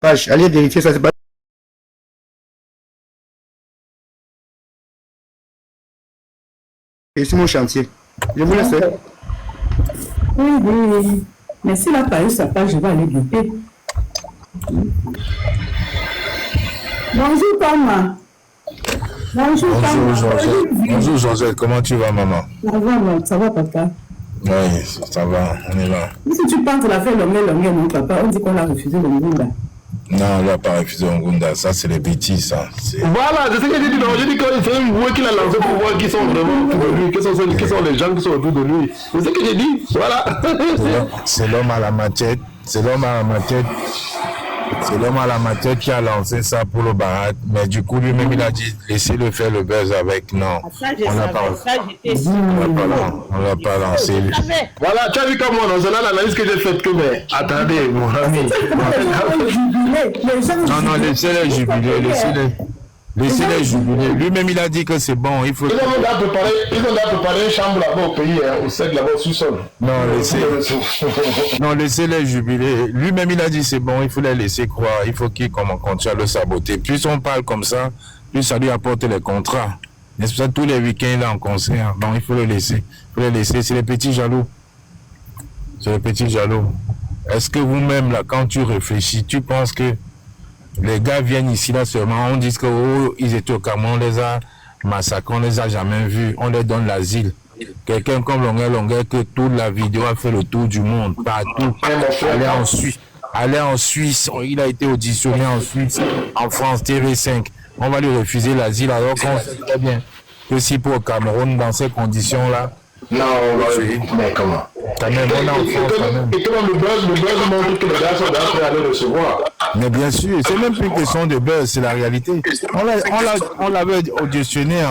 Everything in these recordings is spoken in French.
Allez vérifier ça, c'est pas. Et c'est mon chantier. Je vous laisse. Oui, oui. Mais s'il a pas eu sa page, je vais aller guetter. Bonjour, Thomas. Bonjour, Bonjour, Joseph. Comment tu vas, maman? Ça va, papa. Oui, ça va. On est là. Si tu penses la faire longueur, mon papa, on dit qu'on a refusé le Ngunda. Non, on n'a pas refusé le Ngunda. Ça, c'est les bêtises, ça. Voilà, c'est ce que j'ai dit. J'ai dit que c'est un mot qu'il a lancé pour voir qui sont vraiment autour de lui, qui sont les gens qui sont autour de lui. C'est ce que j'ai dit. Voilà. C'est l'homme à la machette. C'est l'homme à la machette. C'est l'homme à la machette qui a lancé ça pour le barat. Mais du coup, lui-même, il a dit laissez-le faire le buzz avec. Non. On n'a pas lancé. Voilà, tu as vu comment c'est là l'analyse que j'ai faite que, mais attendez, mon ami. Non, laissez-les jubiler. Laissez-les jubiler. Lui-même, il a dit que c'est bon. Il faut. Ils ont préparé une chambre là-bas au pays, au sec là-bas au sous-sol. Non, laissez-les jubiler. Lui-même, il a dit c'est bon, il faut les laisser croire. Il faut qu'ils continuent à le saboter. Plus on parle comme ça, plus ça lui apporte les contrats. C'est pour ça tous les week-ends, il est en concert. Donc, il faut le laisser. C'est les petits jaloux. Est-ce que vous-même, là, quand tu réfléchis, tu penses que les gars viennent ici, là, seulement, on dit que ils étaient au Cameroun, on les a massacrés, on les a jamais vus, on les donne l'asile. Quelqu'un comme Longueur, que toute la vidéo a fait le tour du monde, partout, aller en Suisse, il a été auditionné en Suisse, en France, TV5. On va lui refuser l'asile alors qu'on sait très bien que si pour le Cameroun, dans ces conditions-là, non, mais comment? Quand même, on est en France, quand même. Et comment le buzz montre que les gars sont d'après aller recevoir. Mais bien sûr, c'est même plus une question de buzz, c'est la réalité. On l'avait auditionné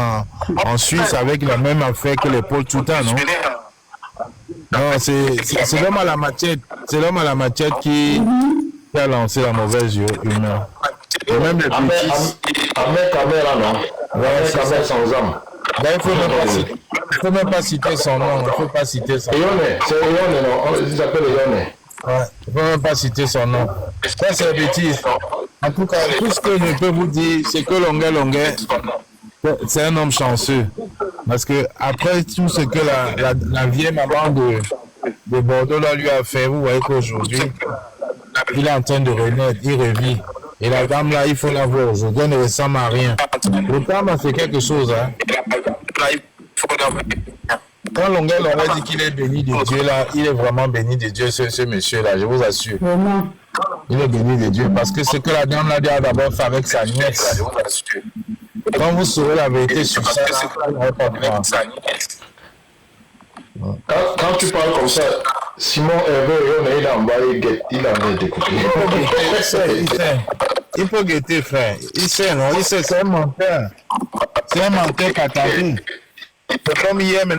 en Suisse avec la même affaire que les Paul Touta, non? Non, c'est l'homme à la machette. C'est l'homme à la machette qui a lancé la mauvaise humeur. Et même les petits. Ahmed Kamera, non? Ahmed Kamera sans âme. Ben, il ne faut même pas citer son nom. Il ne faut pas citer son nom. C'est Eyone, non? Il s'appelle Eyone. Ouais, il ne faut même pas citer son nom. Ça, c'est la bêtise. En tout cas, tout ce que je peux vous dire, c'est que Longueur, c'est un homme chanceux. Parce que après tout ce que la vieille maman de Bordeaux là, lui a fait, vous voyez qu'aujourd'hui, il est en train de renaître, il revit. Et la dame là, il faut la voir aujourd'hui, elle ne ressemble à rien. Le dame a fait quelque chose, hein. Quand Longueur dit qu'il est béni de Dieu là, il est vraiment béni de Dieu, ce monsieur là, je vous assure. Il est béni de Dieu parce que ce que la dame là a d'abord fait avec sa nièce. Quand vous saurez la vérité sur ça, quand tu parles comme ça, Simon Hervé, il a envoyé, il a découpé. Il faut guetter, frère. Il sait, non? Il sait, c'est un menteur. C'est un menteur qatari. C'est comme hier, maintenant.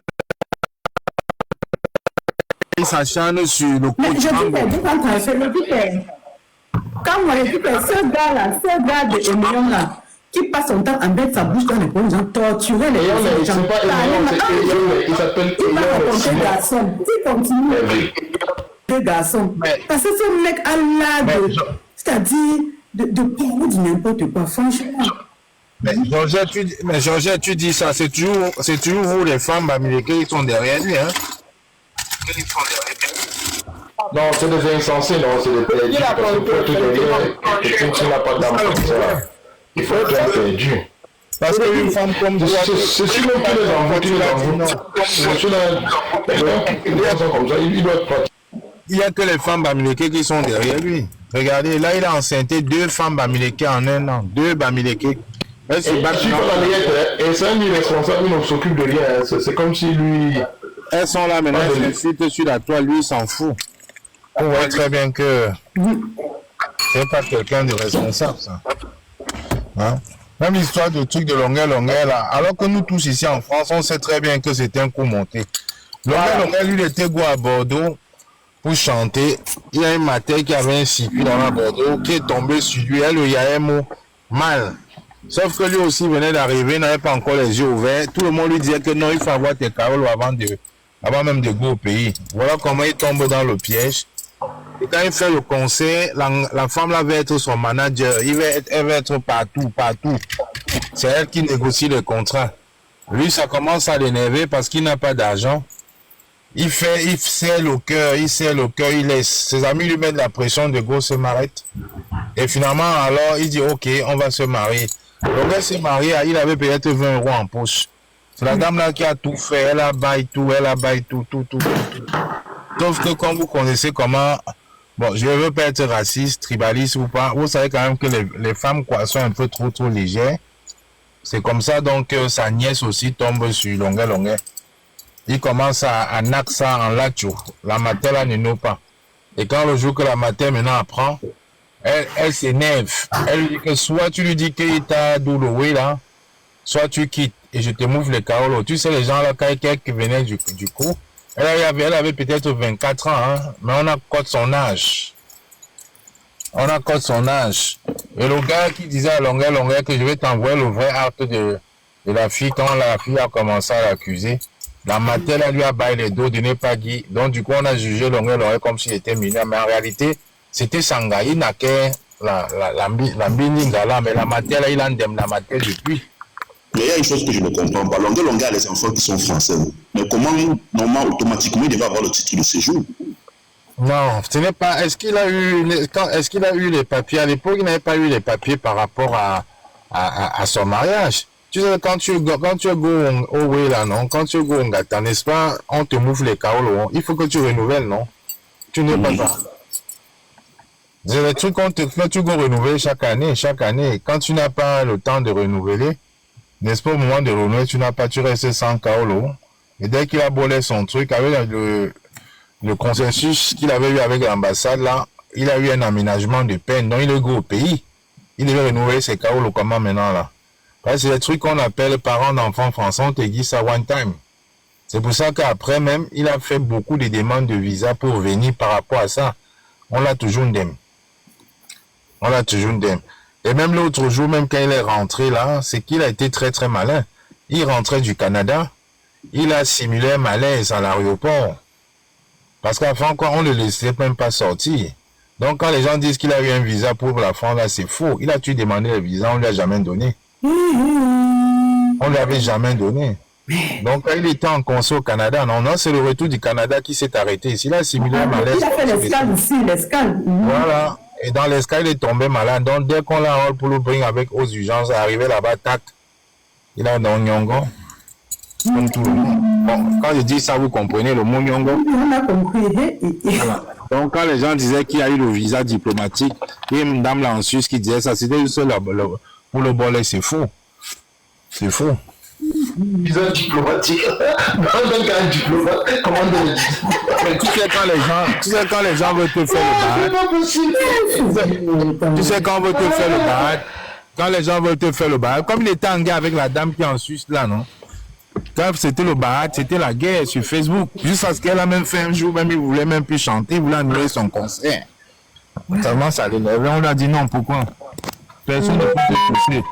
Il s'acharne sur le coach. Quand moi, je dis que ce gars de Emilion là, qui passe son temps à mettre sa bouche dans les bonnes gens, torturer les gens. Il s'appelle il va raconter garçon. Il continue. Deux garçons. Parce que ce mec a l'air de. C'est-à-dire de parler du n'importe quoi, franchement. Mais Georgette, tu dis ça, c'est toujours vous les femmes américaines qui sont derrière lui, hein? Non, c'est des insensés, non, c'est des perdus. Quelqu'un qui n'a pas d'âme comme ça. Il faut être perdu. Parce qu'une femme comme toi, c'est sûr que les enfants, tu les enfants comme ça, il doit être. Il n'y a que les femmes américaines qui sont derrière lui. Regardez, là, il a enceinté 2 femmes américaines en 1 an. 2 américaines. Et c'est un irresponsable, il ne s'occupe de rien. C'est comme si lui. Elles sont là maintenant, je suis la toile, lui, il s'en fout. On voit très bien que c'est pas quelqu'un de responsable, ça. Hein? Même l'histoire de truc de Longueur, là. Alors que nous tous ici en France, on sait très bien que c'était un coup monté. Longueur, lui, il était go à Bordeaux pour chanter. Il y a une matin qui avait un circuit dans la Bordeaux qui est tombé sur lui. Elle lui a un mot mal. Sauf que lui aussi venait d'arriver, n'avait pas encore les yeux ouverts. Tout le monde lui disait que non, il faut avoir tes carottes avant même de go au pays. Voilà comment il tombe dans le piège. Et quand il fait le concert, la femme là va être son manager. Elle va être partout. C'est elle qui négocie le contrat. Lui, ça commence à l'énerver parce qu'il n'a pas d'argent. Il serre le cœur, il laisse. Ses amis lui mettent la pression de go se marier. Et finalement, alors, il dit, ok, on va se marier. Le gars s'est marié, il avait peut-être 20 euros en poche. C'est la dame là qui a tout fait, elle a baillé tout. Sauf que quand vous connaissez comment, bon, je ne veux pas être raciste, tribaliste ou pas, vous savez quand même que les femmes quoi, sont un peu trop légères. C'est comme ça donc sa nièce aussi tombe sur longueur. Il commence à naquer ça en lacho. La mater là ne nomme pas. Et quand le jour que la mater maintenant apprend, elle s'énerve. Elle lui dit que soit tu lui dis qu'il t'a douloué là, soit tu quittes et je te mouvre les carreaux. Tu sais les gens là, quelqu'un qui venait du coup, elle avait peut-être 24 ans, hein, mais on a code son âge. Et le gars qui disait à longueur que je vais t'envoyer le vrai acte de la fille, quand la fille a commencé à l'accuser, la mater là lui a baillé les dos de ne pas Guy. Donc du coup on a jugé longueur comme s'il était mineur, mais en réalité c'était Sanga. Il n'a que la Mbiningala, mais la mater là il endème la mater depuis. Mais il y a une chose que je ne comprends pas. Longueur a les enfants qui sont français. Mais comment, normalement, automatiquement, il devait avoir le titre de séjour? Non, ce n'est pas. Est-ce qu'il a eu les papiers? À l'époque, il n'avait pas eu les papiers par rapport à son mariage. Tu sais, quand tu go au way là, non? Quand tu go au Ngata, n'est-ce pas? On te mouffe les kaolo. Il faut que tu renouvelles, non? Tu n'es pas ça. C'est le truc qu'on te fait, tu go renouveler chaque année. Quand tu n'as pas le temps de renouveler, n'est-ce pas, au moment de renouveler, tu restes sans kaolo. Et dès qu'il a bolé son truc, avec le consensus qu'il avait eu avec l'ambassade, là, il a eu un aménagement de peine. Donc, il est go au pays. Il devait renouveler ses kaolo comment maintenant, là? C'est le truc qu'on appelle parents d'enfants français, on te dit ça one time. C'est pour ça qu'après même, il a fait beaucoup de demandes de visa pour venir par rapport à ça. On l'a toujours d'aime. Et même l'autre jour, même quand il est rentré là, c'est qu'il a été très très malin. Il rentrait du Canada, il a simulé un malaise à l'aéroport. Parce qu'avant quoi, on ne le laissait même pas sortir. Donc quand les gens disent qu'il a eu un visa pour la France, là c'est faux. Il a dû demander le visa, on ne lui a jamais donné. On ne lui avait jamais donné. Donc quand il était en conseil au Canada, non, c'est le retour du Canada qui s'est arrêté ici. Il a simulé un malaise. Il a fait l'escale aussi, l'escale. Voilà. Et dans l'escale, il est tombé malade. Donc, dès qu'on l'a pour le bring avec aux urgences, arrivé là-bas, tac, il a dans Nyongo. Comme tout le monde. Bon, quand je dis ça, vous comprenez le mot Nyongo? On a compris. Voilà. Donc, quand les gens disaient qu'il y a eu le visa diplomatique, il y a une dame là en Suisse qui disait ça, c'était juste pour le bolet, c'est faux. C'est faux. Visa diplomatique. Même quand un diplomate, comment on dit? Mais tu sais quand les gens veulent te faire le barrage. Tu sais quand on veut te faire le barrage. Quand les gens veulent te faire le barrage. Comme il était en guerre avec la dame qui est en Suisse là, non? Quand c'était le barrage, c'était la guerre sur Facebook. Jusqu'à ce qu'elle a même fait un jour, même il voulait même plus chanter, il voulait annuler son concert. Tellement ça l'énervait, on lui a dit non, pourquoi? Personne ne peut te pousser.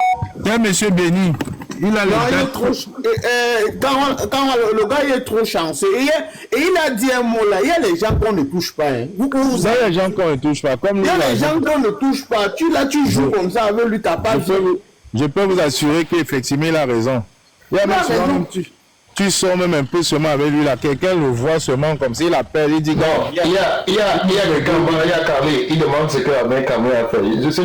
Tiens, monsieur Béni, il a quand le gars il est trop chanceux et il a dit un mot là, il y a les gens qu'on ne touche pas. Hein. Il y a les gens qu'on ne touche pas. Comme il y a les gens qu'on ne touche pas. Tu joues comme ça avec lui, t'as pas je peux vous assurer qu'effectivement il a raison. Il y a même souvent, tu sors même un peu seulement avec lui là, quelqu'un le voit seulement comme s'il appelle, il dit non, il y a des Gambas, il y a Carré, il demande ce que la main Carré a fait. C'est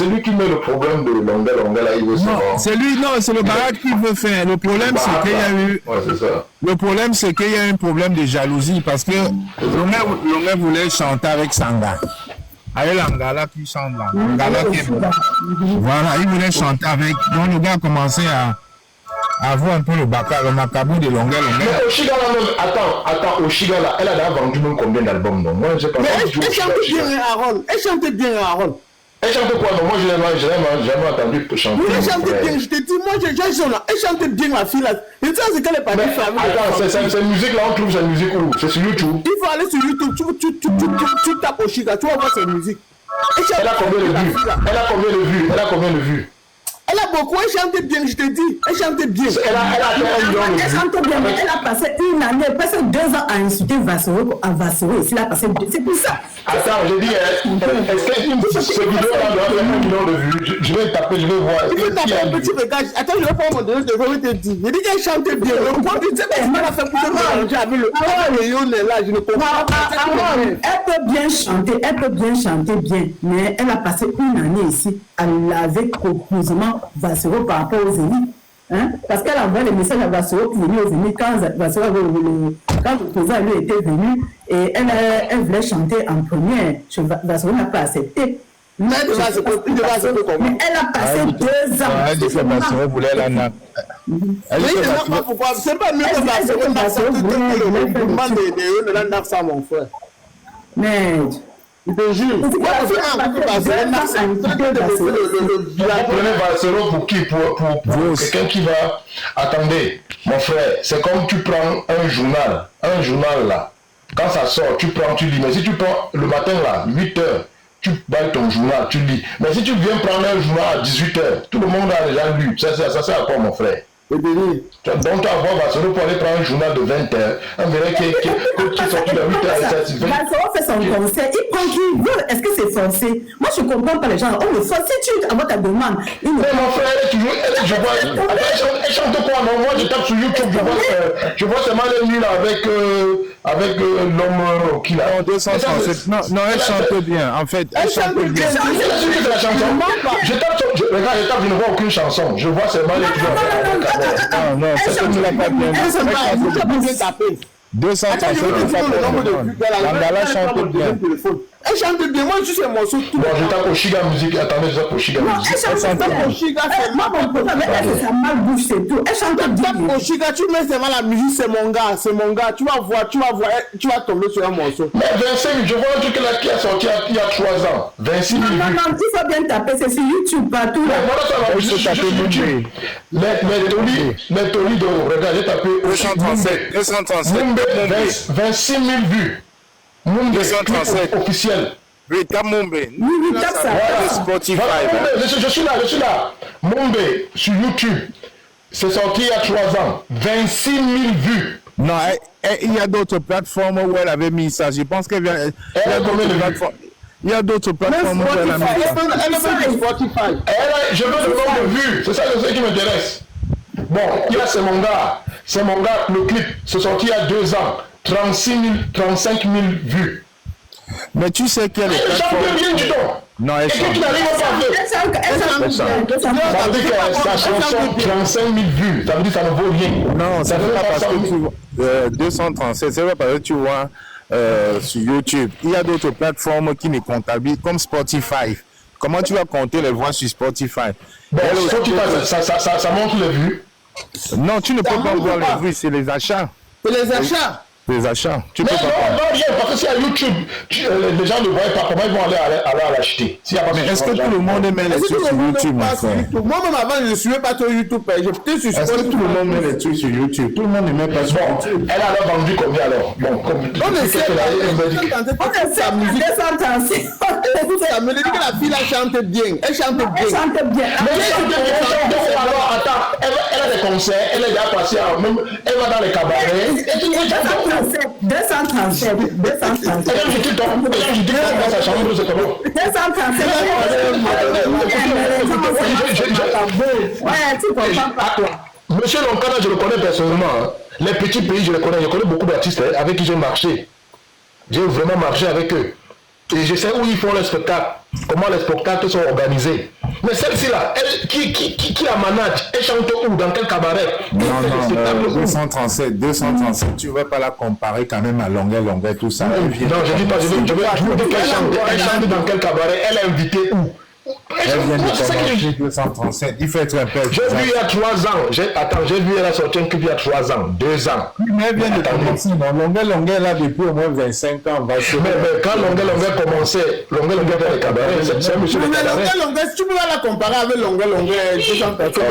lui qui met le problème de longueur là, il veut savoir. C'est lui, non, c'est le barrage qu'il veut faire. Le problème c'est qu'il y a eu. Ouais, c'est ça. Le problème c'est qu'il y a un problème de jalousie parce que Longueur voulait chanter avec Sanga. Avec l'Angala qui chante là. L'Angala qui est bon. Voilà, il voulait chanter avec. Donc le gars a commencé à voir un peu le macabou de Longueur. Mais Oshigala même, attends, Oshigala, elle a vendu même combien d'albums non? Moi, j'ai pas. Mais elle chante bien Aaron. Elle chante bien Aaron. Elle chante quoi? Non, moi, je l'ai jamais entendu chanter. Oui, elle chante bien, je te dis, moi, j'ai là. Elle chante bien la fille là. Et ça, c'est qu'elle est pas bien. Attends, cette musique là, on trouve cette musique où? C'est sur YouTube. Il faut aller sur YouTube, tu tapes Oshigala, tu vas voir cette musique. Elle a combien de vues? Elle a beaucoup, elle chante bien, je te dis. Elle chante bien. Elle chante bien, mais elle a passé une année, presque 2 ans à insulter Vassoro, c'est pour ça. Attends, je dis, est-ce que ce vidéo-là doit faire 1 million de vues? Je vais taper, je vais voir. Tu peux taper un petit regard. Attends, je vais prendre mon téléphone, je vais te dire. Je dis qu'elle chante bien. Le point, tu sais, elle m'a fait pousser le mélanger avec le rayon là, je ne comprends pas. Elle peut bien chanter bien, mais elle a passé une année ici à laver copieusement Vassero par rapport aux Zénith. Hein? Parce qu'elle envoie les messages à Vassero qui venaient aux Zénith quand le président lui était venu et elle voulait chanter en première. Vassero n'a pas accepté. Mais elle a passé 2 ans. Elle dit que Vassero voulait la nappe. Pourquoi? C'est pas mieux que Vassero n'a pas le mouvement de la nappe, ça, mon frère. Mais Je te jure. Vous prenez Vassero pour qui? Pour quelqu'un qui va... Attendez, mon frère, c'est comme tu prends un journal là. Quand ça sort, tu prends, tu lis. Mais si tu prends le matin là, 8h, tu balles ton journal, tu lis. Mais si tu viens prendre un journal à 18h, tout le monde a déjà lu. Ça sert à quoi, mon frère? Donc tu vas voir Vassero pour aller prendre un journal de 20h. Un vrai qui est sorti de 8h. Vassero fait son concert, il prend qui il veut. Est-ce que c'est forcé? Moi je ne comprends pas les gens. On le force. Si tu envoies ta demande. Mais mon frère, elle est toujours. Elle chante quoi? Non, moi je tape sur YouTube, je vois seulement les nuits là avec l'homme qui l'a. Non, 237. Non, elle chante bien. En fait, elle chante bien. Je tape, je ne vois aucune chanson. Je vois seulement les nuits. Non, ça ne l'a pas bien. 237, Langala chante bien. Elle chante bien, moi je suis un morceau tout. Bon, je tape Oshiga Musique, attendez, je tape Oshiga Musique. Elle chante bien. Elle mal bouche, c'est tout. Elle chante bien. Oshiga, tu mets seulement la musique, c'est mon gars. Tu vas voir, tu vas tomber sur un morceau. Mais 25 000, je vois un truc là qui a sorti il y a 3 ans. 26 000. Non, il faut bien taper, c'est sur YouTube partout. Voilà, ça va, je taper YouTube. Mais Tony, regarde, j'ai tapé 237. 26 000 vues. Mumbe 237 officiel. Oui, tape Mumbe. Oui, tape ça. Spotify. Je suis là. Mumbe sur YouTube. C'est sorti il y a 3 ans. 26 000 vues. Non, il y a d'autres plateformes où elle avait mis ça. Je pense qu'elle vient. Il y a d'autres plateformes où elle a mis ça. Elle a mis Spotify. Je veux le nombre de vues. C'est ça qui m'intéresse. Bon, il y a c'est mon gars, le clip. C'est sorti il y a 2 ans. 35 000 vues. Mais tu sais qu'elle est. Elle chante bien, dis donc. Non, elle chante. Et tu n'arrives pas à faire. Ça veut dire que sa chanson 35 000 vues. Ça veut dire que ça ne vaut rien. Non, ça ne veut pas parce que tu vois. 237, c'est vrai parce que tu vois sur YouTube. Il y a d'autres plateformes qui ne comptabilisent comme Spotify. Comment tu vas compter les voix sur Spotify? Bon, Spotify, ça montre les vues. Non, tu ne peux pas voir les vues, c'est les achats. C'est les achats. Les achats. Tu peux pas. Non, rien, parce que si à YouTube, les gens ne voient pas comment ils vont aller l'acheter. Mais est-ce que tout le monde met les trucs sur YouTube, mon frère? Moi-même avant, je ne suivais pas sur YouTube. J'étais sur Est-ce que tout le monde met les trucs sur YouTube? Tout le monde ne met pas sur YouTube. Elle a alors vendu combien alors? Bon, comme on essaie sa musique. Ça me dit que la fille elle chante bien. Elle chante bien. Attends, elle a des concerts, elle est déjà passée, elle va dans les cabarets. 237. Monsieur Lonkana, je le connais personnellement. Les petits pays, je les connais. Je connais beaucoup d'artistes avec qui j'ai marché. J'ai vraiment marché avec eux. Et je sais où ils font les spectacles, comment les spectacles sont organisés. Mais celle-ci-là, qui la manage, elle chante où, dans quel cabaret? Non, 237, tu ne vas pas la comparer quand même à longueur, tout ça. Non, je dis pas, je veux dire qu'elle chante. Elle chante dans quel cabaret? Elle est invitée où? Elle vient de commencer 237, il faut être un peu. J'ai vu il y a 3 ans, j'ai vu elle a sorti un clip il y a 3 ans, 2 ans. Mais elle vient de commencer, longueur là depuis au moins 25 ans. Mais quand longueur commençait, longueur dans les cabarets, c'est un monsieur de cabaret. Longueur, tu peux pas la comparer avec longueur, 200 personnes.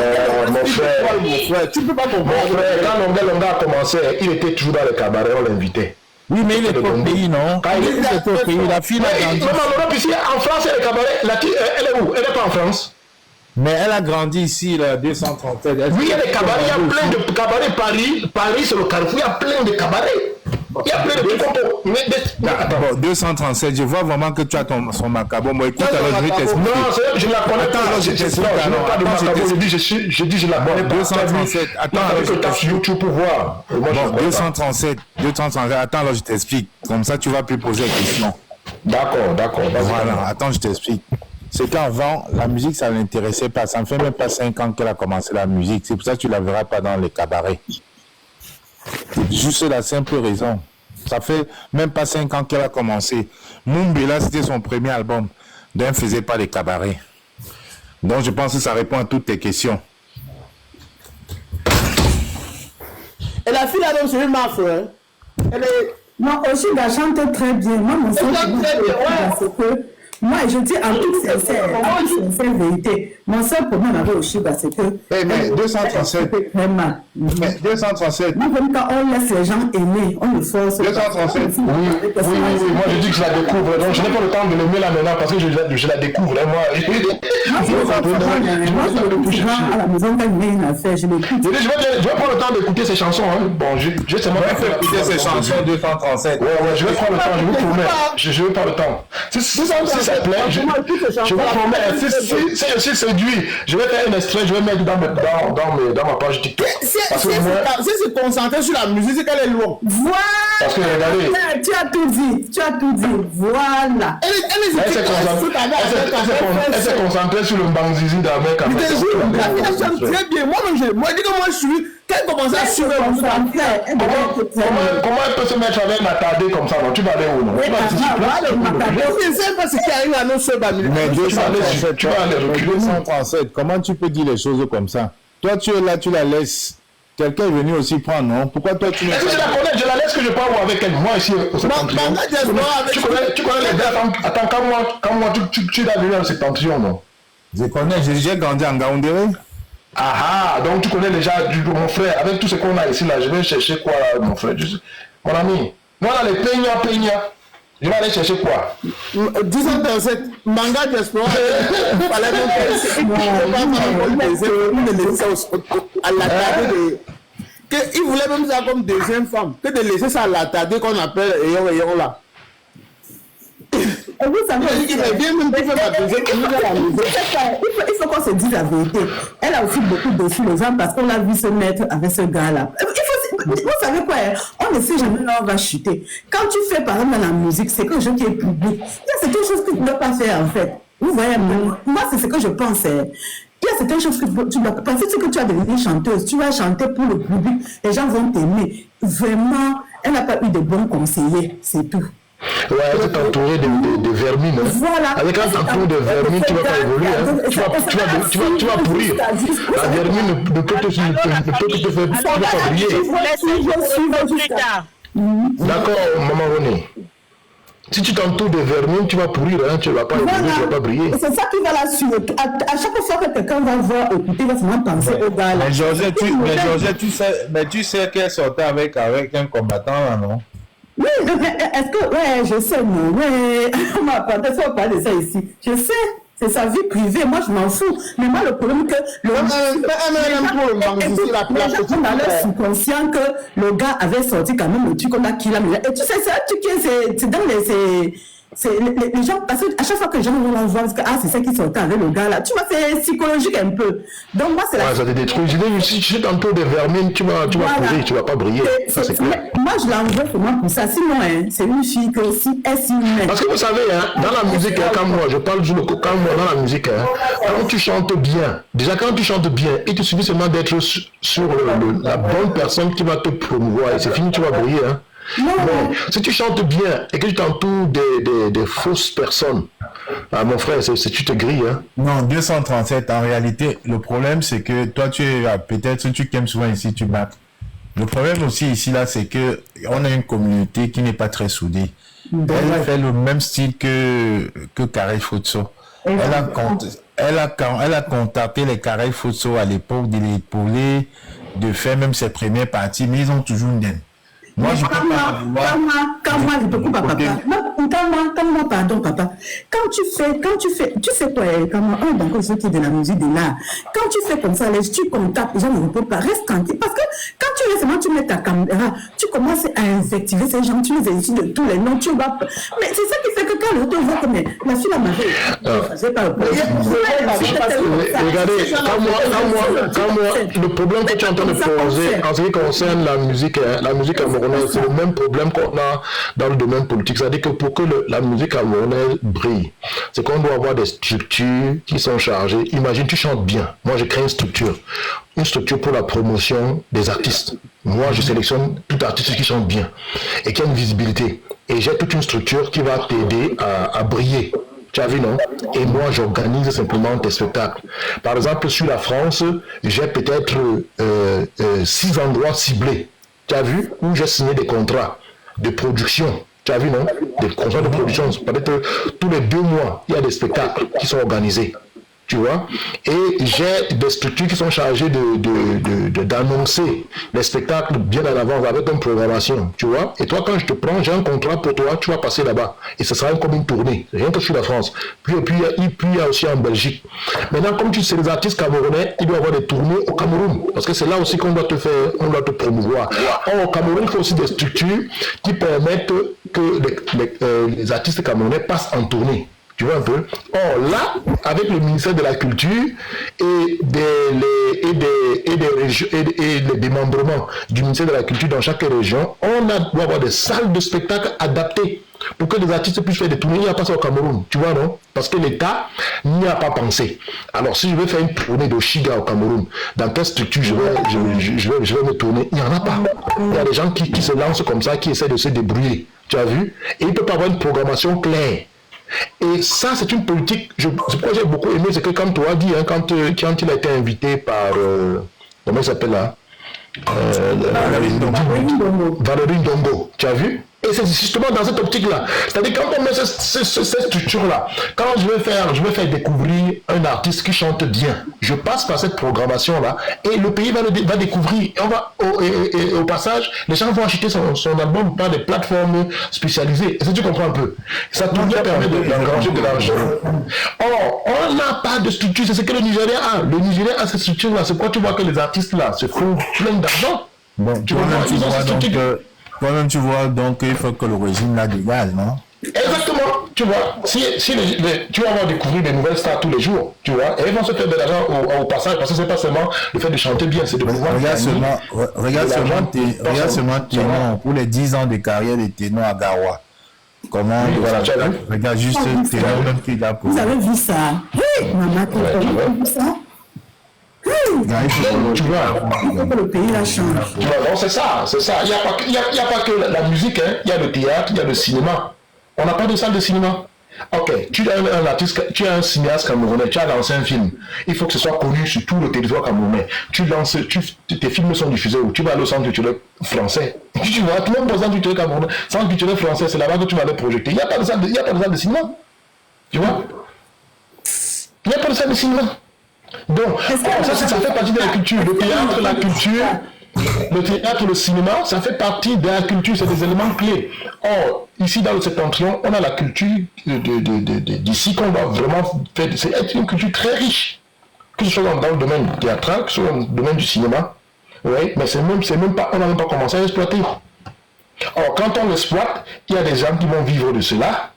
Mon frère, tu peux pas comparer. Mon frère, quand longueur a commencé, il était toujours dans les cabarets, on l'invitait. Oui, mais il est au pays, non? Il est au pays, la fille a grandi. Non, ici, en France, elle est cabaret. Elle est où? Elle n'est pas en France. Mais elle a grandi ici, là, 237. Oui, il y a des cabarets, il y a plein de cabarets. Paris, c'est le Carrefour, il y a plein de cabarets. Il y a plein de Bon, 237, je vois vraiment que tu as son macabre. Moi, écoute, alors je vais t'expliquer. Non, je la connais. Attends, alors je t'explique. Je n'ai pas de macabre, je dis je la connais. 237, attends, alors je t'explique. YouTube pour voir. Bon, 237, attends, alors je t'explique. Comme ça, tu vas plus poser la question. D'accord. Voilà, attends, je t'explique. C'est qu'avant, la musique, ça ne l'intéressait pas. Ça ne fait même pas 5 ans qu'elle a commencé la musique. C'est pour ça que tu ne la verras pas dans les cabarets. C'est juste la simple raison. Ça fait même pas 5 ans qu'elle a commencé. Mumbela, c'était son premier album. Donc, elle ne faisait pas les cabarets. Donc, je pense que ça répond à toutes tes questions. Et la fille là, donc, c'est une marque, hein. Elle est... Non, Oshiba chante très bien. Moi, mon sens, c'est que moi, je dis en toute sincère vérité, mon seul problème avec Oshiba, c'est que... Mais 237. Mais 237. Moi, comme quand on laisse les gens aimer, on le force. 237. Oui, moi je dis que je la découvre, donc je n'ai pas le temps de l'aimer là maintenant parce que je la découvre, hein, moi. Moi, je l'écoute souvent à la maison quand il met une affaire, je l'écoute. Je vais prendre le temps d'écouter ses chansons, hein. Bon, je sais moi faire écouter ses chansons 237. Ouais, je vais prendre le temps, je vous promets. Je vais prendre le temps. Si ça te plaît, je vous promets, si je suis séduit, je vais faire un extrait, je vais mettre dans ma page TikTok. Si c'est concentré sur la musique, c'est qu'elle est loin. Voilà. Parce que regardez. Tu as tout dit. Voilà. Elle s'est concentrée sur le Mbanzizi d'Amérique. Elle chante très bien. Moi, je suis. Quand elle commence à suivre comment elle peut se mettre avec l'attardé comme ça? Tu vas aller où? Je ne sais pas ce qui arrive à nos soeurs. Mais 237, comment tu peux dire les choses comme ça? Toi, tu es là, tu la laisses. Quelqu'un est venu aussi prendre, non? Pourquoi toi tu... Je la connais, je la laisse que je parle avec elle. Moi ici, tu connais les gars. Attends, quand moi tu dois venir à cette pension, non? Je connais, j'ai grandi en Gaoundéré. Ah, donc tu connais déjà mon frère. Avec tout ce qu'on a ici là, je vais chercher quoi, mon frère? Mon ami, moi là, les peigna. Je vais aller chercher quoi? 237, manga d'espoir. Il voulait même ça comme deuxième femme. Que de laisser ça à l'attarder qu'on appelle Eyon là. Et vous savez, il faut qu'on se dise la vérité. Elle a aussi beaucoup déçu les gens parce qu'on l'a vu se mettre avec ce gars-là. Vous savez quoi, on ne sait jamais là où on va chuter. Quand tu fais par exemple dans la musique, c'est quelque chose qui est public. C'est quelque chose que tu ne dois pas faire en fait. Vous voyez, moi c'est ce que je pense. Il y a certaines choses que tu dois penser que tu vas devenir chanteuse, tu vas chanter pour le public, les gens vont t'aimer. Vraiment, elle n'a pas eu de bons conseillers, c'est tout. Ouais, elle est entourée de vermines. Voilà. Avec un entour de vermines, tu ne vas pas évoluer. Hein. Tu vas pourrir. La vermine ne peut te faire briller. D'accord, maman René. Si tu t'entoures de vermine, tu vas pourrir, hein, tu ne vas pas évoluer, tu ne vas pas briller. C'est ça qui va la suivre. À chaque fois que quelqu'un va voir, écouter, il va seulement penser au gars là. Mais Georgette, tu sais qu'elle sortait avec un combattant là, non? Oui, est-ce que... Ouais, je sais, non. Ouais, on m'a pas parler de ça ici. Je sais, c'est sa vie privée. Moi, je m'en fous. Mais moi, le problème que... Les gens ont dans leur subconscient que le gars avait sorti quand même le truc qu'on a qu'il a mis. Et tu sais, c'est un truc qui c'est dans les... Les gens, parce qu'à chaque fois que les gens vont voir, c'est ça qui sortait avec le gars là, tu vois, c'est psychologique un peu. Donc moi, c'est ça te détruit. Je dis, si tu es tantôt de vermine, tu vas pourrir, tu vas pas briller. Ça, c'est clair. Moi, je l'envoie pour moi pour ça. Sinon, c'est une fille que si elle s'y met. Parce que vous savez, dans la musique, quand moi, je parle du local, quand moi, dans la musique, quand tu chantes bien, déjà quand tu chantes bien, il te suffit seulement d'être sur la bonne personne qui va te promouvoir et c'est fini, tu vas briller, hein. Non. Si tu chantes bien et que tu t'entoures des fausses personnes, mon frère, tu te grilles. Hein? Non, 237, en réalité, le problème, c'est que toi, peut-être, tu aimes souvent ici, tu battes. Le problème aussi ici, là, c'est que on a une communauté qui n'est pas très soudée. Elle fait le même style que Karel Futso. Elle a contacté les Karel Futso à l'époque de l'épauler, de faire même ses premières parties, mais ils ont toujours une denne. Moi, je peux pas vouloir. quand moi, je te coupe à papa. Quand moi, pardon, papa. Quand tu fais, tu sais quoi, quand moi, donc, ceux qui est de la musique, de l'art, quand tu fais comme ça, tu contactes, les gens ne répondent pas, reste tranquille. Parce que quand tu récemment, tu mets ta caméra, tu commences à invectiver ces gens, tu les insultes de tous les noms, tu vas. Mais c'est ça qui fait que quand l'autre voit comme la fille la mariée, c'est pas le problème. Regardez, quand moi, le problème que tu es en train de poser en ce qui concerne la musique camerounaise, c'est le même problème qu'on a dans le domaine politique. C'est-à-dire que pour que la musique camerounaise brille, c'est qu'on doit avoir des structures qui sont chargées. Imagine, tu chantes bien. Moi, j'ai créé une structure pour la promotion des artistes. Moi, je sélectionne tout artiste qui chante bien et qui a une visibilité. Et j'ai toute une structure qui va t'aider à briller. Tu as vu, non? Et moi, j'organise simplement tes spectacles. Par exemple, sur la France, j'ai peut-être 6 endroits ciblés. Tu as vu? Où j'ai signé des contrats de production. Tu as vu, non? Des contrats de production. Peut-être tous les 2 mois, il y a des spectacles qui sont organisés. Tu vois, et j'ai des structures qui sont chargées d'annoncer les spectacles bien en avance avec une programmation, tu vois. Et toi, quand je te prends, j'ai un contrat pour toi, tu vas passer là-bas. Et ce sera comme une tournée, rien que sur la France. Puis il y a aussi en Belgique. Maintenant, comme tu sais, les artistes camerounais, il doit y avoir des tournées au Cameroun. Parce que c'est là aussi qu'on doit te faire, on doit te promouvoir. Or, au Cameroun, il faut aussi des structures qui permettent que les artistes camerounais passent en tournée. Tu vois un peu. Or là, avec le ministère de la Culture et les démembrements du ministère de la Culture dans chaque région, on doit avoir des salles de spectacle adaptées pour que les artistes puissent faire des tournées. Il n'y a pas ça au Cameroun, tu vois, non? Parce que l'État n'y a pas pensé. Alors, si je veux faire une tournée de Chiga au Cameroun, dans quelle structure je vais me tourner? Il n'y en a pas. Il y a des gens qui se lancent comme ça, qui essaient de se débrouiller. Tu as vu? Et ils ne peuvent pas avoir une programmation claire. Et ça, c'est une politique, c'est pourquoi j'ai beaucoup aimé, c'est que quand tu as dit, hein, quand il a été invité par, comment il s'appelle là, Valérie Ndongo, tu as vu? Et c'est justement dans cette optique-là. C'est-à-dire quand on met cette structure-là, quand je vais faire découvrir un artiste qui chante bien, je passe par cette programmation-là et le pays va découvrir. Et au passage, les gens vont acheter son album par des plateformes spécialisées. Est-ce que tu comprends un peu? Ça tout permet d'engranger de l'argent. Or, on n'a pas de structure. C'est ce que le Nigeria a. Le Nigeria a cette structure-là. C'est pourquoi tu vois que les artistes-là se font plein d'argent. Bon, toi-même, tu vois, donc il faut que le régime la dégage, non? Exactement, tu vois. Si tu vas découvrir des nouvelles stars tous les jours, tu vois, et ils vont se faire de l'argent au passage, parce que c'est pas seulement le fait de chanter bien, c'est de pouvoir. Regarde seulement Ténon, pour les 10 ans de carrière de Ténon à Garoua. Comment, oui, voilà, regarde juste Ténon, même qui l'a posé. Vous avez vu ça? Oui, maman, tu as vu ça? Tu vois, le pays la change. Tu vois, donc c'est ça. Il n'y a pas que la musique, hein. Il y a le théâtre, il y a le cinéma. On n'a pas de salle de cinéma. Ok, tu as un artiste, tu as un cinéaste camerounais, tu as lancé un film. Il faut que ce soit connu sur tout le territoire camerounais. Tes films sont diffusés où tu vas aller au centre culturel français. Tu vois, tout le monde au centre culturel camerounais. Centre culturel français, c'est là-bas que tu vas aller projeter. Il n'y a pas de salle de cinéma. Tu vois? Il n'y a pas de salle de cinéma. Donc, ça fait partie de la culture. Le théâtre, la culture, le théâtre, le cinéma, ça fait partie de la culture, c'est des éléments clés. Or, ici dans le septentrion, on a la culture d'ici qu'on va vraiment faire. C'est une culture très riche, que ce soit dans le domaine théâtral, que ce soit dans le domaine du cinéma. Oui, mais c'est même pas, on n'a même pas commencé à exploiter. Or, quand on l'exploite, il y a des gens qui vont vivre de cela.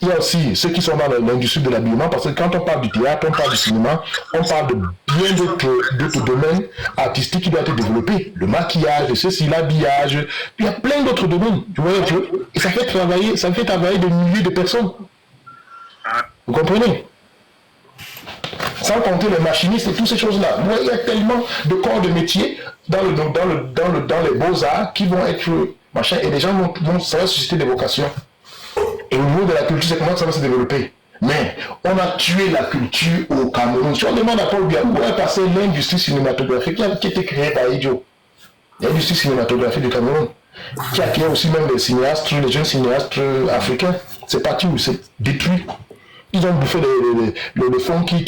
Il y a aussi ceux qui sont dans l'industrie de l'habillement, parce que quand on parle du théâtre, on parle du cinéma, on parle de bien d'autres domaines artistiques qui doivent être développés. Le maquillage, ceci, l'habillage, il y a plein d'autres domaines. Tu vois, et ça fait travailler des milliers de personnes. Vous comprenez? Sans compter les machinistes et toutes ces choses-là. Moi, il y a tellement de corps de métier dans les beaux-arts qui vont être machin, et les gens ça va susciter des vocations. Et au niveau de la culture, c'est comment ça va se développer. Mais on a tué la culture au Cameroun. Si on demande à Paul Biya, où est passée l'industrie cinématographique qui a été créée par Idio, l'industrie cinématographique du Cameroun, qui a créé aussi même les cinéastes, les jeunes cinéastes africains. C'est parti où c'est détruit. Ils ont bouffé le fonds qui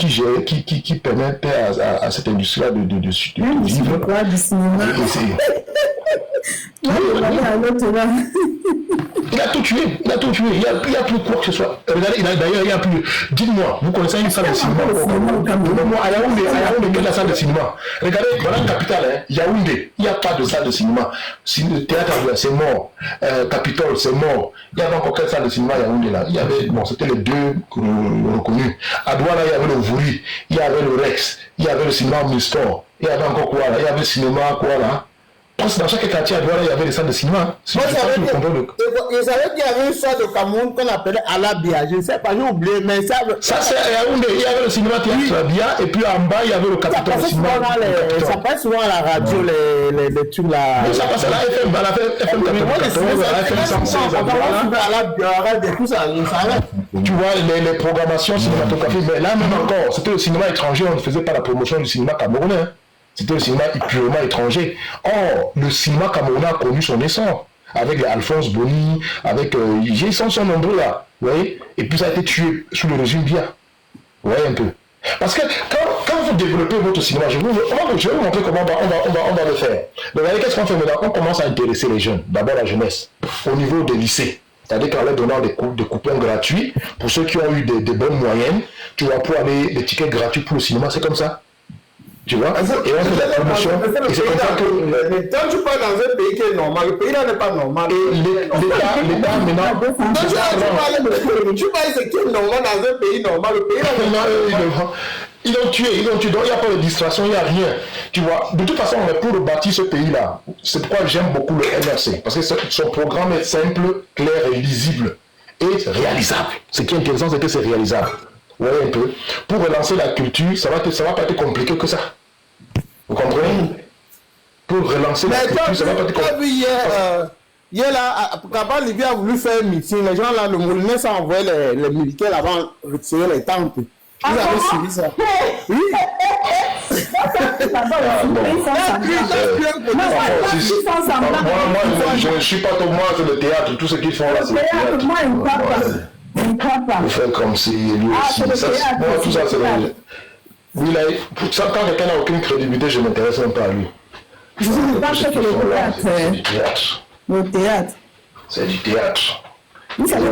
permettent à cette industrie-là de vivre. Quoi, du cinéma? Il a tué. Il a tout tué. Il n'y a plus quoi que ce soit. Regardez, d'ailleurs, il n'y a plus. Dites-moi, vous connaissez une salle de cinéma? À Yaoundé, il y a la salle de cinéma. Regardez, voilà la capitale, hein, Yaoundé, il n'y a pas de salle de cinéma. Le théâtre, c'est mort. Capitole, c'est mort. Il y avait encore quelle salle de cinéma à Yaoundé là? Il y avait, bon, c'était les deux reconnus. À Douala, il y avait le Vouri, il y avait le Rex, il y avait le cinéma Milstor, il y avait encore quoi là? Il y avait le cinéma quoi là? Parce que dans chaque quartier à Douala, il y avait des salles de cinéma. Si Moi, je savais qu'il y avait une sorte de Cameroun qu'on appelait Alabia. Je ne sais pas, j'ai oublié, mais ça c'est à Yaoundé. Il y avait le cinéma théâtre Bia, et puis en bas, il y avait le Capitole cinéma. Ça passe souvent à la radio, les trucs là. Mais ça passe à la FM, à la FM 94, à la FM 116. Tout ça, tu vois, les programmations cinématographiques, mais là même encore, c'était le cinéma étranger, on ne faisait pas la promotion du cinéma camerounais. C'était le cinéma purement étranger. Or, le cinéma camerounais a connu son essor. Avec les Alphonse Boni, avec... ils sont nombreux là. Vous voyez? Et puis ça a été tué sous le régime Bia. Vous voyez un peu? Parce que quand vous développez votre cinéma, je vais vous montrer comment on va le faire. Donc, regardez, qu'est-ce qu'on fait maintenant? On commence à intéresser les jeunes, d'abord la jeunesse, au niveau des lycées. C'est-à-dire qu'en leur donnant des coupons gratuits, pour ceux qui ont eu des bonnes moyennes, tu vas pouvoir aller des tickets gratuits pour le cinéma, c'est comme ça. Tu vois? Et on fait la promotion. Et c'est comme ça que... Quand tu pars dans un pays qui est normal, le pays là n'est pas normal. Et l'État maintenant... Tu parles de ce qui est normal dans un pays normal, le pays là n'est pas normal. Ils ont tué, donc il n'y a pas de distraction, il n'y a rien. Tu vois, de toute façon, on est pour rebâtir ce pays-là. C'est pourquoi j'aime beaucoup le MRC. Parce que son programme est simple, clair et lisible. Et réalisable. Ce qui est intéressant, c'est que c'est réalisable. Vous voyez un peu. Pour relancer la culture, ça va pas être compliqué que ça. Vous comprenez? Pour relancer la culture, ça va pas être compliqué. Hier là, quand Libye a voulu faire un meeting, les gens là, le Moulinet a envoyé les militaires là-bas retirer les tentes. Vous avez suivi ça? Oui. Moi, je ne suis pas trop moi sur le théâtre. Tout ce qu'ils font là, c'est le théâtre. Moi, il ne croit pas. Vous faites comme si lui aussi. Moi, tout ça, c'est le... Quand quelqu'un n'a aucune crédibilité, je ne m'intéresse même pas à lui. Je ne sais pas ce que c'est le théâtre. Le théâtre. C'est du théâtre. Vous savez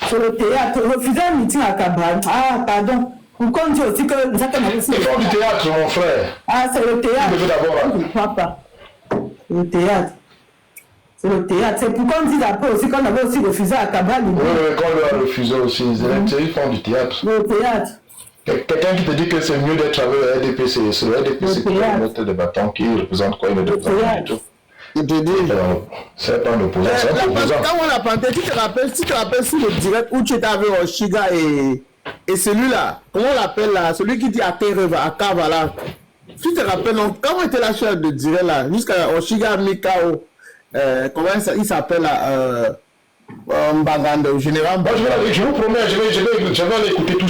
c'est le théâtre. Refuser un meeting à Cabral. Ah, pardon. Vous comptez aussi que vous avez aussi. Ils font du théâtre, mon frère. Ah, c'est le théâtre. Je veux d'abord. Je ne crois pas. Le théâtre. C'est le théâtre. C'est pourquoi on dit après aussi qu'on avait aussi refusé à Cabral. Oui, qu'on lui a refusé aussi. Ils font du théâtre. Le théâtre. Quelqu'un qui te dit que c'est mieux d'être avec le RDPC, c'est le RDPC qui est mettre des bâtons qui représente quoi? Il ne représente du tout. Je te dis. C'est pas un opposant, c'est un opposant. Quand on a planté, tu te rappelles sur le direct où tu étais avec Oshiga et celui-là, comment on l'appelle là, celui qui dit à Tereva, à Kavala. Tu te rappelles, donc, quand on était là sur le direct là, jusqu'à Oshiga Mikao, comment il s'appelle là, Mbaganda, au général. Moi, je vous promets, je vais aller écouter tous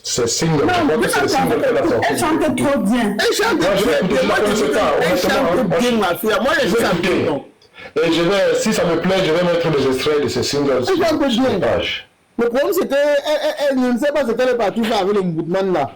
ces signes. Non, elle chante trop bien. Elle chante bien, ma fille. Moi, je chante bien. Et si ça me plaît, je vais mettre des extraits de ces singles sur la page. Le problème, c'est qu'elle ne sait pas ce qu'elle est partie faire avec le Moutman là.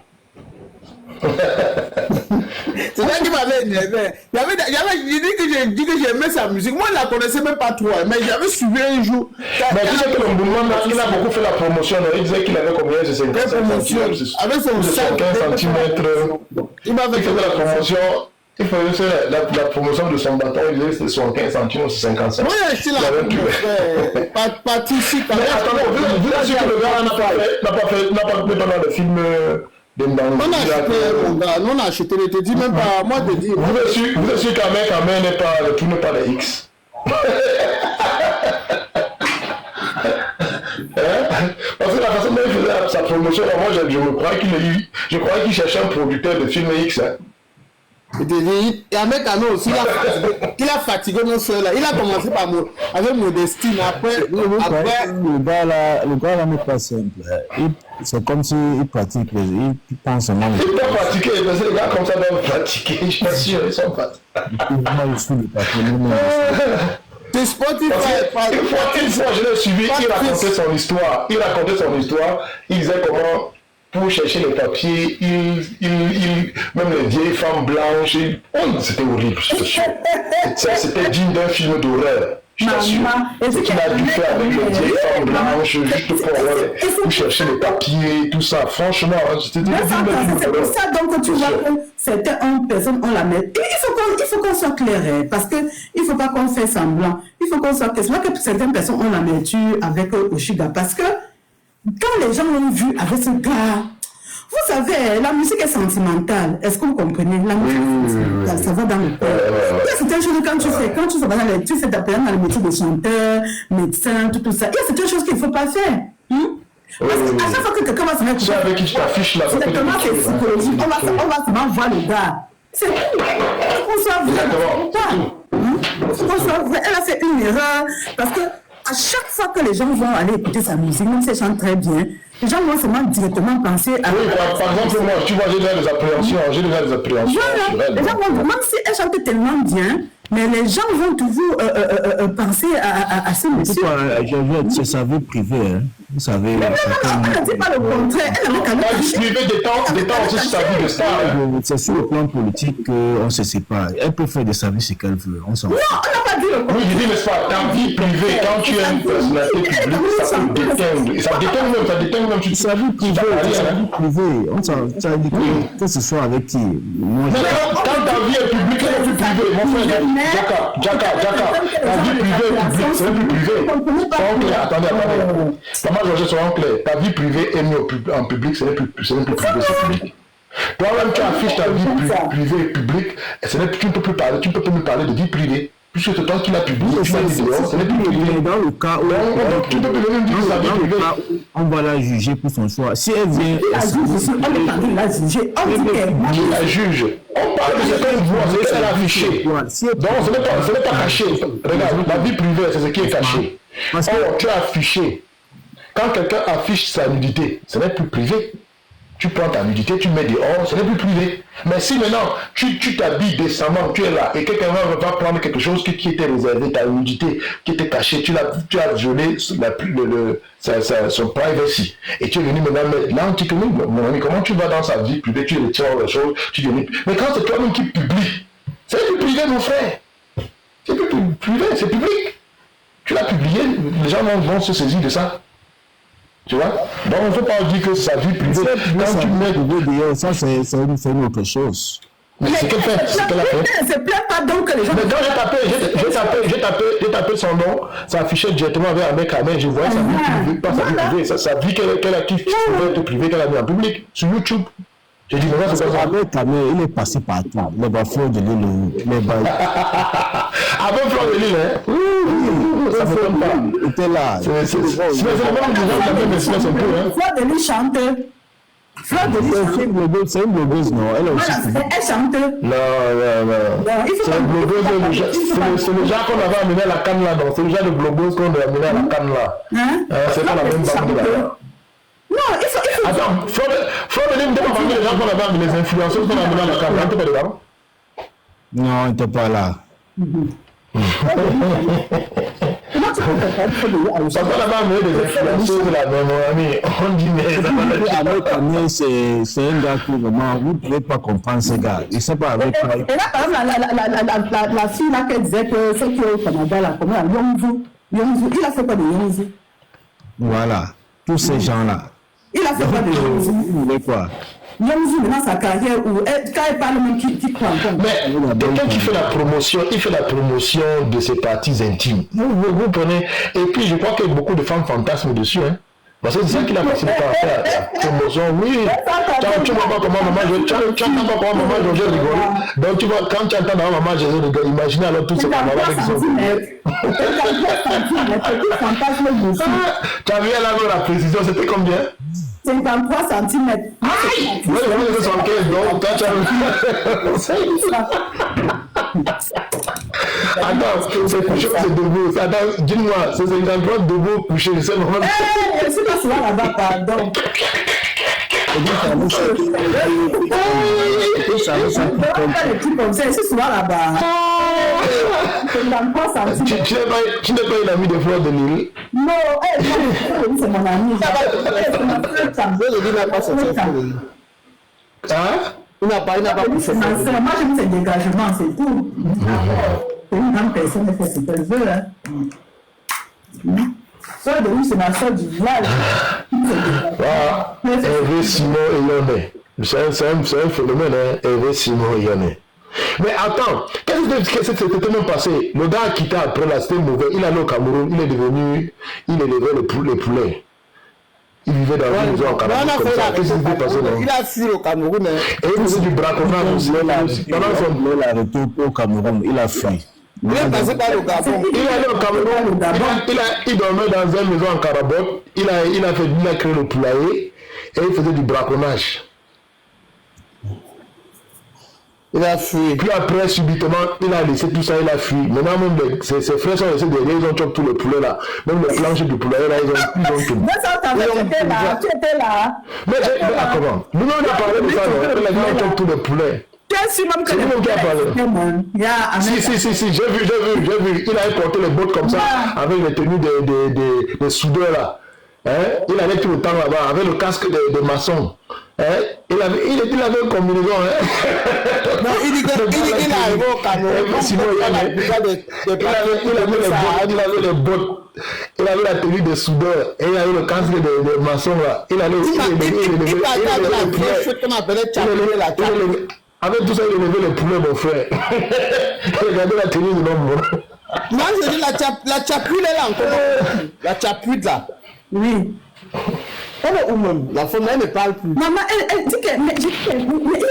C'est ça qui m'avait énervé. J'ai dit que j'aimais sa musique. Moi, je ne la connaissais même pas trop, mais j'avais suivi un jour. Mais tu sais que le Moutman, il a beaucoup fait la promotion. Il disait qu'il avait combien de 55 cm. Avec son 15 cm. Il m'avait fait la promotion. Il faisait faire la promotion de son bâton, il disait que c'était 75 centimes ou 55. Moi, j'ai acheté la Patricie. Mais attendez, vous avez dit que le gars n'a pas fait pendant le film on a acheté, je te dis même pas, moi je te dis. Vous êtes sûr qu'un mec n'est pas, le tout n'est pas le X. Parce que la façon dont il faisait sa promotion, moi je croyais qu'il cherchait un producteur de film X. Il y a un mec à nous aussi, il a fatigué nos soeurs là. Il a commencé avec Modestine. Après, le gars là n'est pas simple. C'est comme s'il pratique, il pense seulement. Il doit pratiquer, parce que les gars comme ça doivent pratiquer. Je suis pas sûr, ils sont pas. C'est Spotify. Une fois, je l'ai suivi, il racontait son histoire. Il disait comment. Pour chercher les papiers, même les vieilles femmes blanches, c'était horrible, c'était digne d'un film d'horreur. Je t'assure. Ce qu'il a dû faire avec les vieilles femmes blanches, juste pour chercher les papiers, tout ça. Franchement, c'était c'est pour ça donc tu vois que certaines personnes ont la même. Il faut qu'on soit clair, parce qu'il ne faut pas qu'on fasse semblant. Il faut qu'on soit clair. C'est vrai que certaines personnes ont la nature avec Oshiga, parce que quand les gens l'ont vu avec ce gars, vous savez, la musique est sentimentale. Est-ce que vous comprenez? La musique est sentimentale, ça va dans le cœur. Il y a certaines choses quand tu fais, tu fais ta dans le métier de chanteur, médecin, tout ça. Il y a certaines choses qu'il ne faut pas faire. Parce qu'à chaque fois que quelqu'un va se mettre... C'est avec qui tu t'affiches là. Exactement, c'est psychologique. On va seulement voir le gars. C'est tout. On soit vrai. Elle a fait une erreur. Parce que à chaque fois que les gens vont aller écouter sa musique, même si elle chante très bien, les gens vont seulement directement penser à... Oui, par exemple, moi, tu vois, j'ai déjà des appréhensions. Voilà. Les gens vont, même si elle chante tellement bien, mais les gens vont toujours penser à ce monsieur. C'est sa vie privée, hein. Vous savez... Non, elle ne dit pas le contraire. Elle avait qu'à la vie privée dépend aussi sur sa vie de star. C'est sur le plan politique qu'on se sépare. Elle peut faire de sa vie ce qu'elle veut. On s'en fout. Non, on n'a pas dit le contraire. Oui, je dis, n'est-ce pas, ta vie privée, quand tu es une personnalité publique, ça peut déteindre. Ça déteindre même. Sa vie privée, on s'en dit que ce soit avec qui. Mais quand ta vie est publique, elle est plus privée. Mon frère, Jaka, ta vie privée est publique, c'est plus privé. Attendez. Maman Georges, soyons clairs. Ta vie privée est mise en public, ce n'est plus privé, c'est public. Toi-même, tu affiches ta vie privée et publique, et tu ne peux plus parler, tu ne peux plus me parler de vie privée. Puisque c'est toi qui l'as publié, tu l'as dit dehors, ce n'est plus privé. Dans le cas où tu peux même dire sa vie privée. On va la juger pour son choix. Si elle vient... La juge, qui la juge? On parle de certaines voix, c'est elle affichée. Donc ce n'est pas caché. Regarde, la vie privée, c'est ce qui est caché. Or, tu as affiché. Quand quelqu'un affiche sa nudité, ce n'est plus privé. Tu prends ta nudité, tu mets dehors, ce n'est plus privé. Mais si maintenant, tu t'habilles décemment, tu es là, et quelqu'un va prendre quelque chose qui était réservé, ta nudité, qui était cachée, tu as violé son privacy. Et tu es venu maintenant mettre là, tu dis, mon ami, comment tu vas dans sa vie privée, tu retires les choses, tu dis, mais quand c'est toi-même qui publie, c'est plus privé, mon frère. C'est plus privé, c'est public. Tu l'as publié, les gens vont se saisir de ça. Tu vois? Donc, on ne peut pas dire que sa vie privée, quand tu mets dehors, ça c'est une autre chose. Mais c'est qu'elle fait, c'est qu'elle a fait. Elle ne se plaint pas donc que les gens... Mais quand j'ai tapé son nom, ça affichait directement vers Ahmed Kamel, je voyais sa vie privée, pas sa vie privée, sa vie qu'elle a qui pouvait être privée, qu'elle a mis en public, sur YouTube. J'ai dit, mais là, c'est pas ça. Ahmed Kamel, il est passé partout. Les bas-fleurs de l'île, les bas... Avec Fleur de l'île, hein? Oui, ça ne m'étonne pas. Il était là. C'est le même gens qui avaient laissé un peu, hein? Fleur de l'île chante. Fleur de l'île c'est une blogueuse, non? Elle aussi. Elle chante. Non. C'est une blogueuse, c'est le genre qu'on avait amené à la canne là, non? C'est le genre de blogueuse qu'on a amené à la canne là. C'est pas la même bande là. Non, il faut... Attends, Fleur de l'île, pas parmi les gens qu'on avait amené, les influenceurs qu'on a amené à la canne là, tu n'es pas dedans? Non, il n'était pas là. Ça va là-bas amener des influenceurs là, mon ami. On dit, mais c'est un gars qui vraiment, vous ne pouvez pas comprendre ce gars. Il ne sait pas avec quoi. Et là, par exemple, la fille là qui disait que ceux qui est au Canada, là, comment Yongzu, il a fait quoi de Yongzu? Voilà, tous ces gens-là. Il a fait quoi de Yongzu? Il voulait quoi? Yongzu, maintenant, sa carrière, où quand elle parle, même qui croit encore. Mais quelqu'un qui fait la promotion, il fait la promotion de ses parties intimes. Vous prenez. Et puis, je crois que beaucoup de femmes fantasment dessus, hein. Parce que c'est ça qu'il a passé par faire la promotion. Oui, tu vois pas comment maman Georges rigole. Donc tu vois, quand tu entends maman Georges rigole, imaginez alors tout ce qu'on va voir avec son... Tu as vu là la précision, c'était combien? 53 cm. Oui, c'est 75, donc quand tu as... Attends, c'est couché, c'est debout. Attends, dis-moi, c'est 53 debout, couché, c'est normal. Je suis pas souvent là-bas, pardon. Je suis souvent là-bas. Tu n'es pas une amie de Fleur de l'île? Non, c'est mon ami. Il n'a pas Moi, j'ai mis ses dégagements, c'est tout. une grande personne, elle fait ce qu'elle veut. Hein. Soit de lui, c'est ma soeur du village. Voilà, Hervé Simon Eyonné. C'est un phénomène, hein, Hervé Simon Eyonné. Mais attends, qu'est-ce qui s'était même passé? Le gars a quitté après là, c'était mauvais. Il allait au Cameroun, il élevait le poulet. Il vivait dans une maison en Cameroun comme ça. Qu'est-ce qui s'est passé là? Il a fui au Cameroun. Et il faisait du braconnage aussi. Il a retourné au Cameroun, il a fui. Il est passé par le Gabon. Il est allé au Cameroun, il dormait dans une maison en Carabotte, il a créé le poulailler et il faisait du braconnage. Il a fui. Puis après, subitement, il a laissé tout ça, il a fui. Maintenant, même ses frères sont restés derrière, ils ont chopé tout le poulet là. Même les planches du poulet là, ils ont tout. Mais ça, tu étais là. Mais comment? Nous, on a parlé de ça, les gens ont chopé tout le poulet. C'est nous qui a parlé. Si, j'ai vu. Il avait porté les bottes comme ça, avec les tenues des soudeurs là. Hein? Il allait tout le temps là-bas, avec le casque de maçon. Hein? Il avait une combinaison. Hein? Non, il est arrivé au Cameroun. Sinon, il avait les bottes. Il avait la tenue de soudeur et il avait le casque de maçon là. Il avait avec tout ça, il élevait le poulet, mon frère. Regardez la tenue de l'homme. Moi, je dis la chapouille là encore. La chapouille là. Oui. Elle est où même? La femme, elle ne parle plus. Maman, elle dit que. Mais il y a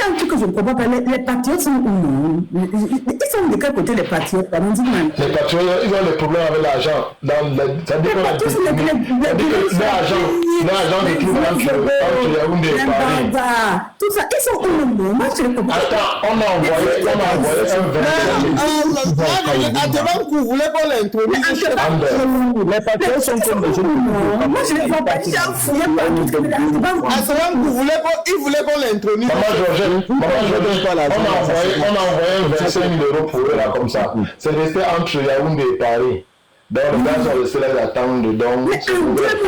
un truc que je ne comprends pas. Les patriotes sont où, non? Ils sont de quel côté, les patriotes? Les patriotes, ils ont des problèmes avec l'argent. Ça dépend de l'argent de tout tout ça, ils sont où, non? Moi, je ne comprends pas. Attends, on a envoyé un vous voulez qu'on l'introduise? Les patriotes sont comme des jeunes. Moi, je ne vois pas. Il voulait qu'on l'introduise. On a envoyé 25 000 € pour eux là comme ça. C'est resté entre Yaoundé et Paris. Donc les gars sont restés là d'attendre dedans. Mais en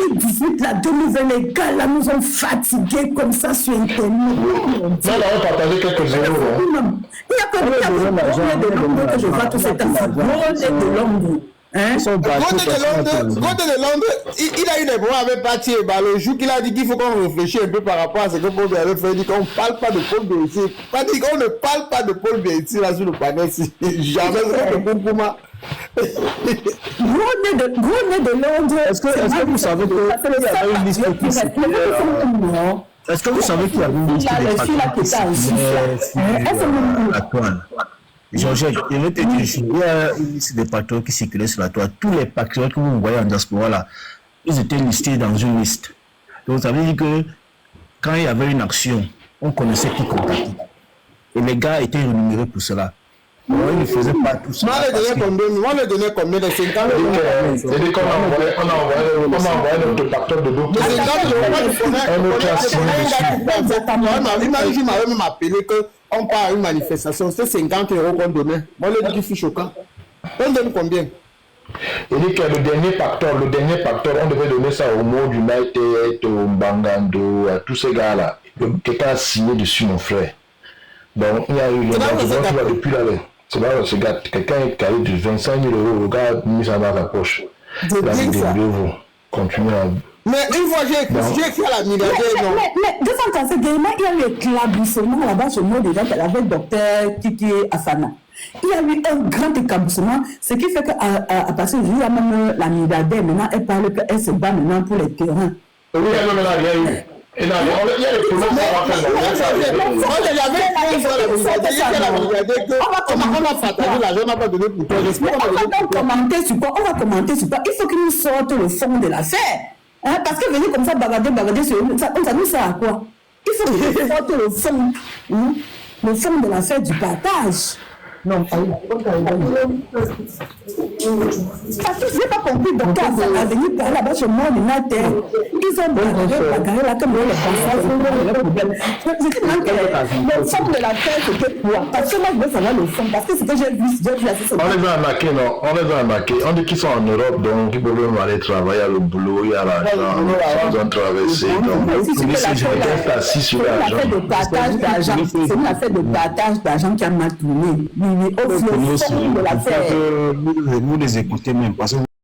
2018, la 2020, les gars là nous ont fatigués comme ça sur Internet. Non, on a partagé quelques euros. Il y a que de Londres que je vois tout cet enfant. De Londres. Côté de Londres, il a eu des problèmes avec Paty et le jour qu'il a dit qu'il faut qu'on réfléchisse un peu par rapport à ce que Paul avait fait, il dit qu'on ne parle pas de Paul Bielsi. On ne parle pas de Paul Bielsi là sur le panel. Jamais de Boubouma. Gros nez de Londres. Est-ce que vous savez qu'il y avait une liste qui Est-ce que vous savez qu'il y avait une liste de la toile? Georgette, je vais te dire, il y a une liste de patriotes qui circulaient sur la toile. Tous les patriotes que vous voyez en diaspora là, ils étaient listés dans une liste. Donc ça veut dire que quand il y avait une action, on connaissait qui contacter. Et les gars étaient rémunérés pour cela. Ils ne faisaient pas tout ça. Moi, on les donnait combien de 50 €? C'est-à-dire qu'on a envoyé notre patriote de dos. Imagine, m'avait même appelé qu'on part à une manifestation, c'est 50 € qu'on donnait. Moi, je dis que c'est choquant. On donne combien? Il dit que le dernier pacteur, on devait donner ça au mot du United, au Mbangando, à tous ces gars-là. Quelqu'un a signé dessus, mon frère. Donc, il y a eu des gens depuis là. C'est là, ce gars, quelqu'un qui a eu de 25 000 €, le gars a mis ça dans sa poche. Là, vous continuez à. Mais une fois j'ai écrit à la milliardaire, non? Mais de son temps, il y a eu éclaboussement là-bas chez nous déjà avec docteur Titi Afana. Il y a eu un grand éclaboussement, ce qui fait qu'à partir du jour, il y a même la milliardaire maintenant, elle parle qu'elle se bat maintenant pour les terrains. Oui, il y a eu. Il y a des problèmes on va partager l'argent, on va pas donner pour toi. On va commenter sur quoi. Il faut qu'ils nous sortent le fond de l'affaire. Hein, parce que venir comme ça, bagader sur ça nous sert à quoi? Il faut qu'ils nous sortent le fond de l'affaire du partage. Non, pas Parce que je n'ai pas compris, donc quand ça va venir par là-bas chez moi, ils ont bagarré là, comme le français, le problème. Je dis même que le fond de la fête, c'était quoi? Parce que moi, je veux savoir le fond, parce que ce que j'ai vu assez On les a arnaqués, non? On les a arnaqués. On dit qu'ils sont en Europe, donc ils peuvent même aller travailler, il y a le boulot, il y a l'argent, ils ont traversé. Donc, c'est assis sur l'argent. C'est une affaire de partage d'argent qui a mal tourné. Au fond de l'affaire. Vous les écoutez même parce que